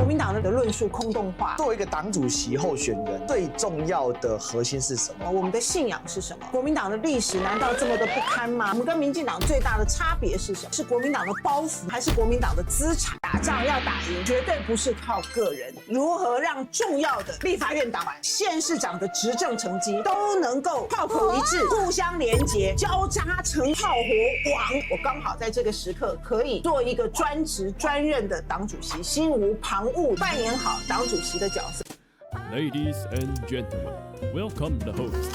国民党的论述空洞化。作为一个党主席候选人，最重要的核心是什么？我们的信仰是什么？国民党的历史难道这么的不堪吗？我们跟民进党最大的差别是什么？是国民党的包袱，还是国民党的资产？打仗要打赢，绝对不是靠个人。如何让重要的立法院党团、县市长的执政成绩都能够炮口一致、互相连结、交叉成炮火网？我刚好在这个时刻可以做一个专职专任的党主席，心无旁骛，扮演好党主席的角色。Ladies and gentlemen, welcome the host.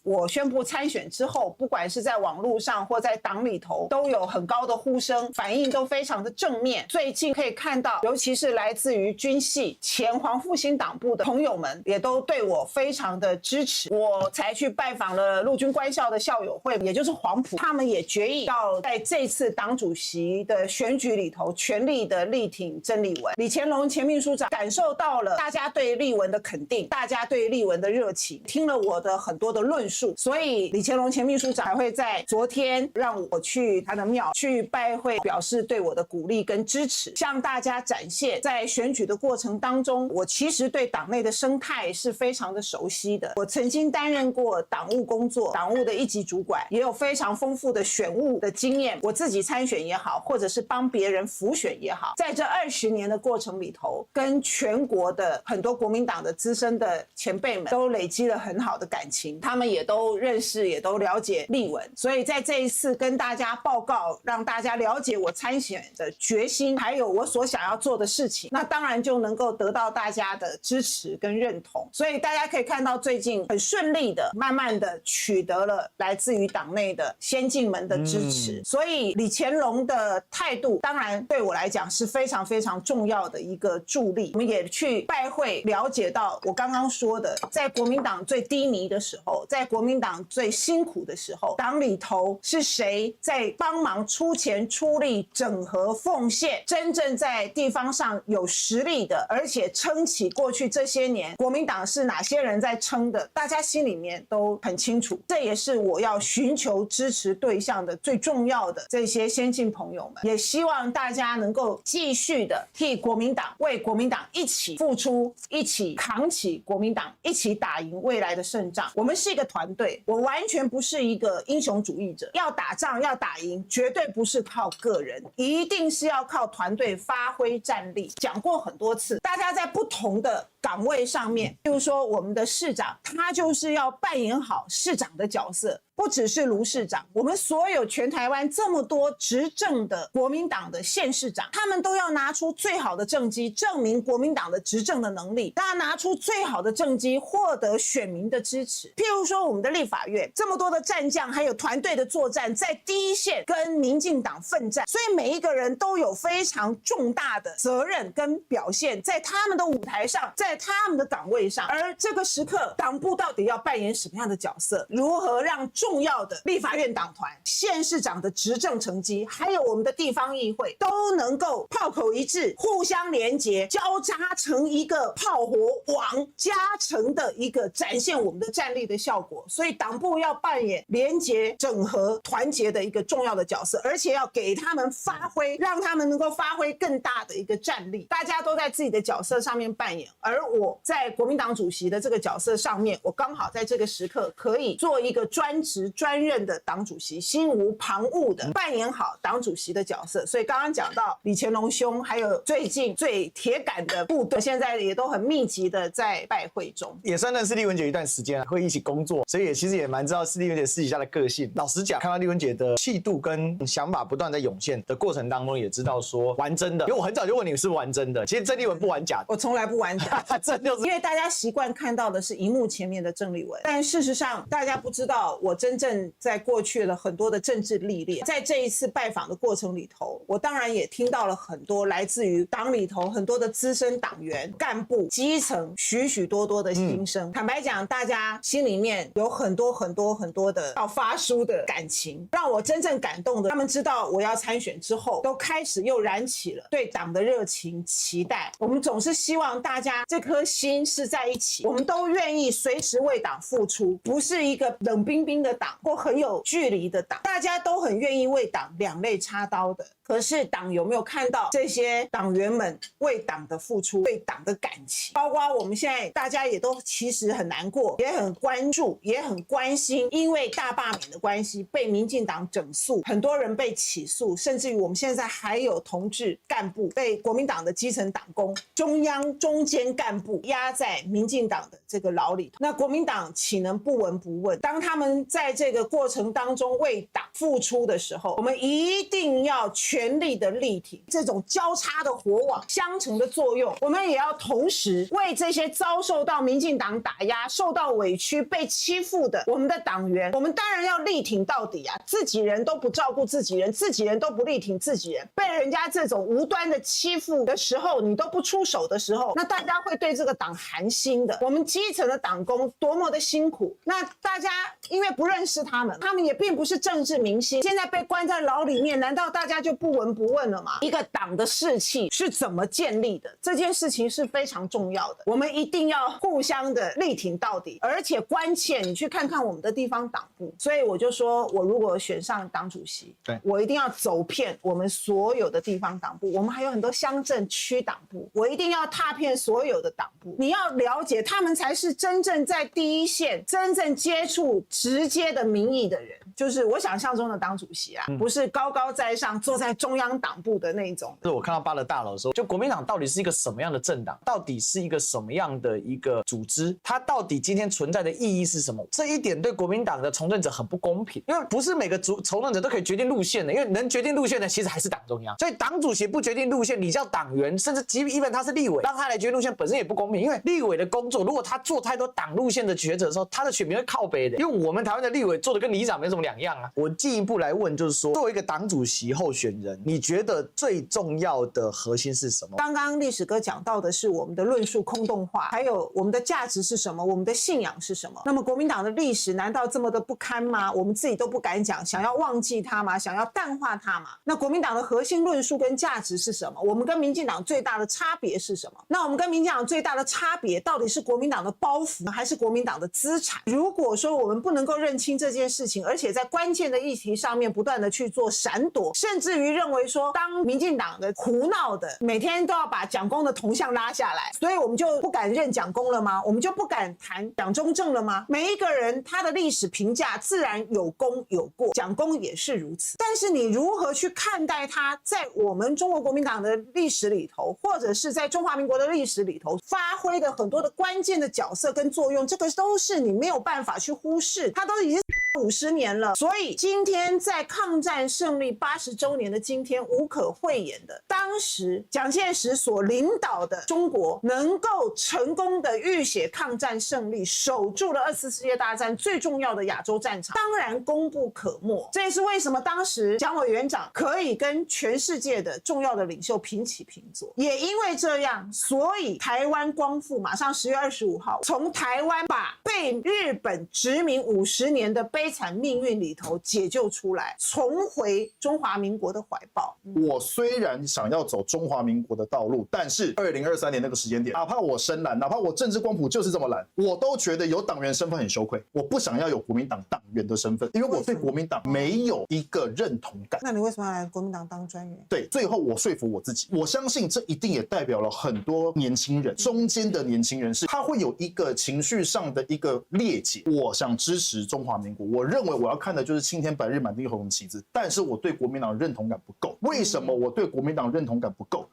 我宣布参选之后，不管是在网络上或在党里头，都有很高的呼声，反应都非常的正面。最近可以看到，尤其是来自于军系前黄复兴党部的朋友们，也都对我非常的支持。我才去拜访了陆军官校的校友会，也就是黄埔，他们也决议要在这次党主席的选举里头，全力的力挺曾丽文。李乾龙前秘书长感受到了大家对丽文的肯定，大家对丽文的热情，听了我的很多的论述。所以李乾龙前秘书长还会在昨天让我去他的庙去拜会，表示对我的鼓励跟支持，向大家展现在选举的过程当中，我其实对党内的生态是非常的熟悉的。我曾经担任过党务工作，党务的一级主管，也有非常丰富的选务的经验。我自己参选也好，或者是帮别人辅选也好，在这20年的过程里头，跟全国的很多国民党的资深的前辈们都累积了很好的感情，他们也都认识，也都了解丽文，所以在这一次跟大家报告，让大家了解我参选的决心，还有我所想要做的事情，那当然就能够得到大家的支持跟认同。所以大家可以看到，最近很顺利的，慢慢的取得了来自于党内的先进们的支持。所以李乾龙的态度，当然对我来讲是非常非常重要的一个助力。我们也去拜会，了解到我刚刚说的，在国民党最低迷的时候，在国民党最辛苦的时候，党里头是谁在帮忙出钱出力整合奉献，真正在地方上有实力的，而且撑起过去这些年国民党是哪些人在撑的，大家心里面都很清楚。这也是我要寻求支持对象的最重要的这些先进朋友们，也希望大家能够继续的替国民党，为国民党一起付出，一起扛起国民党，一起打赢未来的胜仗。我们是一个团队，我完全不是一个英雄主义者，要打仗要打赢，绝对不是靠个人，一定是要靠团队发挥战力。讲过很多次，大家在不同的岗位上面，比如说我们的市长，他就是要扮演好市长的角色，不只是卢市长，我们所有全台湾这么多执政的国民党的县市长，他们都要拿出最好的政绩，证明国民党的执政的能力，大家拿出最好的政绩，获得选民的支持。譬如说我们的立法院这么多的战将，还有团队的作战，在第一线跟民进党奋战，所以每一个人都有非常重大的责任跟表现，在他们的舞台上，在他们的岗位上。而这个时刻，党部到底要扮演什么样的角色？如何让重要的立法院党团、县市长的执政成绩，还有我们的地方议会，都能够炮口一致、互相连结、交叉成一个炮火网，加成的一个展现我们的战力的效果。所以党部要扮演连结、整合、团结的一个重要的角色，而且要给他们发挥，让他们能够发挥更大的一个战力。大家都在自己的角色上面扮演，而我在国民党主席的这个角色上面，我刚好在这个时刻可以做一个专职专任的党主席，心无旁骛的扮演好党主席的角色。所以刚刚讲到李乾龙兄，还有最近最铁杆的部队，现在也都很密集的在拜会中。也算认识丽文姐一段时间，会一起工作，所以其实也蛮知道是丽文姐私底下的个性。老实讲，看到丽文姐的气度跟想法不断在涌现的过程当中，也知道说玩真的。因为我很早就问你是不是玩真的，其实郑丽文不玩假的，我从来不玩假的，这就是因为大家习惯看到的是荧幕前面的郑丽文，但事实上大家不知道我真正在过去了很多的政治历练。在这一次拜访的过程里头，我当然也听到了很多来自于党里头很多的资深党员、干部、基层许许多多的心声。坦白讲，大家心里面有很多很多很多的要发抒的感情，让我真正感动的，他们知道我要参选之后，都开始又燃起了对党的热情、期待。我们总是希望大家这颗心是在一起，我们都愿意随时为党付出，不是一个冷冰冰的党或很有距离的党，大家都很愿意为党两肋插刀的可是党有没有看到这些党员们为党的付出，对党的感情？包括我们现在大家也都其实很难过，也很关注，也很关心，因为大罢免的关系被民进党整肃，很多人被起诉，甚至于我们现在还有同志干部被国民党的基层党工、中央中间干部压在民进党的这个牢里头。那国民党岂能不闻不问？当他们在这个过程当中为党付出的时候，我们一定要全力的力挺这种交叉的火网相乘的作用。我们也要同时为这些遭受到民进党打压、受到委屈、被欺负的我们的党员，我们当然要力挺到底啊！自己人都不照顾自己人，自己人都不力挺自己人，被人家这种无端的欺负的时候，你都不出手的时候，那大家会对这个党寒心的。我们基层的党工多么的辛苦，那大家因为不认识他们也并不是政治明星，现在被关在牢里面，难道大家就不闻不问了吗？一个党的士气是怎么建立的？这件事情是非常重要的，我们一定要互相的力挺到底。而且关切你去看看我们的地方党部，所以我就说，我如果选上党主席，我一定要走遍我们所有的地方党部，我们还有很多乡镇区党部，我一定要踏遍所有的党部。你要了解，他们才是真正在第一线、真正接触直接的民意的人，就是我想象中的党主席啊，不是高高在上坐在中央党部的那种。是我看到巴勒大楼的时候，就国民党到底是一个什么样的政党，到底是一个什么样的一个组织，它到底今天存在的意义是什么？这一点对国民党的从政者很不公平，因为不是每个从政者都可以决定路线的，因为能决定路线的其实还是党中央，所以党主席不决定路线，你叫党员，甚至即便他是立委，让他来决定路线本身也不公平，因为立委的工作，如果他做太多党路线的抉择的时候，他的选民会靠北的，因为我们台湾的立委做的跟里长没什么两样啊。我进一步来问，就是说，作为一个党主席候选人，你觉得最重要的核心是什么？刚刚历史哥讲到的是我们的论述空洞化，还有我们的价值是什么，我们的信仰是什么。那么国民党的历史难道这么的不堪吗？我们自己都不敢讲，想要忘记它吗？想要淡化它吗？那国民党的核心论述跟价值是什么？我们跟民进党最大的差别是什么？那我们跟民进党最大的差别到底是国民党的包袱还是国民党的资产？如果说我们不能够认清这件事情，而且在关键的议题上面不断的去做闪躲，甚至于认为说当民进党的胡闹的每天都要把蒋公的铜像拉下来，所以我们就不敢认蒋公了吗？我们就不敢谈蒋中正了吗？每一个人他的历史评价自然有功有过，蒋公也是如此，但是你如何去看待他在我们中国国民党的历史里头，或者是在中华民国的历史里头发挥的很多的关键的角色跟作用，这个都是你没有办法去忽视，他都已经50年了。所以今天在抗战胜利80周年的今天，无可讳言的，当时蒋介石所领导的中国能够成功的浴血抗战胜利，守住了2次世界大战最重要的亚洲战场，当然功不可没。这也是为什么当时蒋委员长可以跟全世界的重要的领袖平起平坐，也因为这样，所以台湾光复马上10月25号从台湾把被日本殖民50年的悲惨命运里头解救出来，重回中华民国的怀抱。我虽然想要走中华民国的道路，但是2023年那个时间点，哪怕我深蓝，哪怕我政治光谱就是这么蓝，我都觉得有党员身份很羞愧。我不想要有国民党党员的身份，因为我对国民党没有一个认同感。那你为什么要来国民党当专员？对，最后我说服我自己，我相信这一定也代表了很多年轻人，中间的年轻人是他会有一个情绪上的一个裂解。我想支持中华民国，我认为我要看的就是青天白日满地红的旗帜，但是我对国民党认同感不够。为什么我对国民党认同感不够？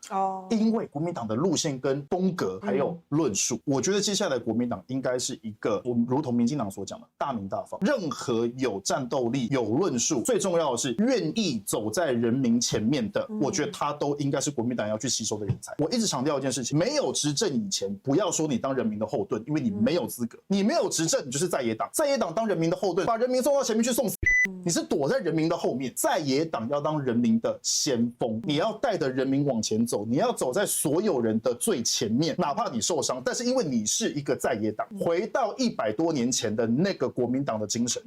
因为国民党的路线跟风格还有论述，我觉得接下来国民党应该是一个，我们如同民进党所讲的大鸣大放，任何有战斗力、有论述，最重要的是愿意走在人民前面的，我觉得他都应该是国民党要去吸收的人才。我一直强调一件事情，没有执政以前，不要说你当人民的后盾，因为你没有资格，你没有执政，你就是在野党，在野党当人民的后盾，把人民送到前面去送死，你是躲在人民的后面。在野党要当人民的先锋，你要带着人民往前走，你要走在所有人的最前面，哪怕你受伤，但是因为你是一个在野党，回到100多年前的那个国民党的精神。